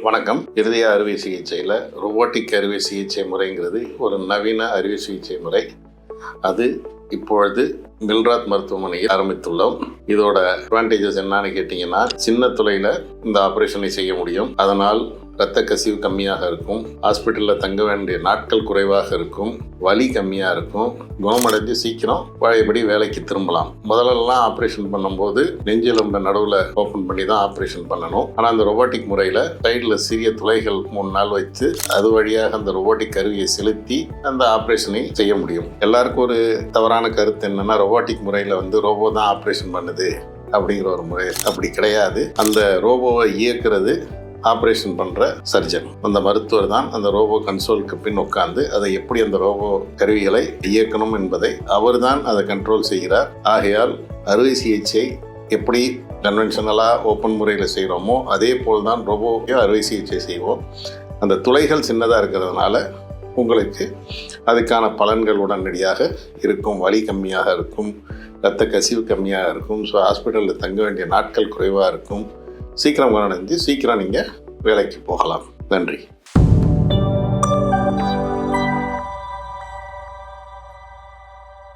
வணக்கம். இருதய அறுவை சிகிச்சையில் ரோபோட்டிக் அறுவை சிகிச்சை முறைங்கிறது ஒரு நவீன அறுவை சிகிச்சை முறை. அது இப்பொழுது மில்ராத் மருத்துவமனையில் ஆரம்பித்துள்ளோம். இதோட அட்வான்டேஜஸ் என்னன்னு கேட்டிங்கன்னா, சின்ன துளையில் இந்த ஆப்ரேஷனை செய்ய முடியும். அதனால் இரத்த கசிவு கம்மியாக இருக்கும், ஹாஸ்பிட்டலில் தங்க வேண்டிய நாட்கள் குறைவாக இருக்கும், வலி கம்மியாக இருக்கும், குணமடைஞ்சு சீக்கிரம் பழையபடி வேலைக்கு திரும்பலாம். முதல்லலாம் ஆப்ரேஷன் பண்ணும்போது நெஞ்செலும்பை நடுவில் ஓப்பன் பண்ணி தான் ஆப்ரேஷன் பண்ணணும். ஆனால் அந்த ரொபோட்டிக் முறையில் சைடில் சிறிய துளைகள் 3 நாள் வைத்து அது வழியாக அந்த ரொபோட்டிக் கருவியை செலுத்தி அந்த ஆப்ரேஷனை செய்ய முடியும். எல்லாருக்கும் ஒரு தவறான கருத்து என்னன்னா, ரொபோட்டிக் முறையில் ரோபோ தான் ஆப்ரேஷன் பண்ணுது அப்படிங்கிற ஒரு முறை. அப்படி கிடையாது. அந்த ரோபோவை இயக்குறது ஆப்ரேஷன் பண்ணுற சர்ஜன். அந்த மருத்துவர் தான் அந்த ரோபோ கன்சோலுக்கு பின் உட்கார்ந்து அதை எப்படி அந்த ரோபோ கருவிகளை இயக்கணும் என்பதை அவர் தான் அதை கண்ட்ரோல் செய்கிறார். ஆகையால் அறுவை சிகிச்சை எப்படி கன்வென்ஷனலாக ஓப்பன் முறையில் செய்கிறோமோ அதே போல் தான் ரோபோவையும் அறுவை சிகிச்சை செய்வோம். அந்த துளைகள் சின்னதாக இருக்கிறதுனால உங்களுக்கு அதுக்கான பலன்கள் உடனடியாக இருக்கும். வலி கம்மியாக இருக்கும், இரத்த கசிவு கம்மியாக இருக்கும். ஸோ ஹாஸ்பிட்டலில் தங்க வேண்டிய நாட்கள் குறைவாக இருக்கும். சீக்கிரம் குணமடைந்து சீக்கிரம் நீங்கள் வேலைக்கு போகலாம். நன்றி.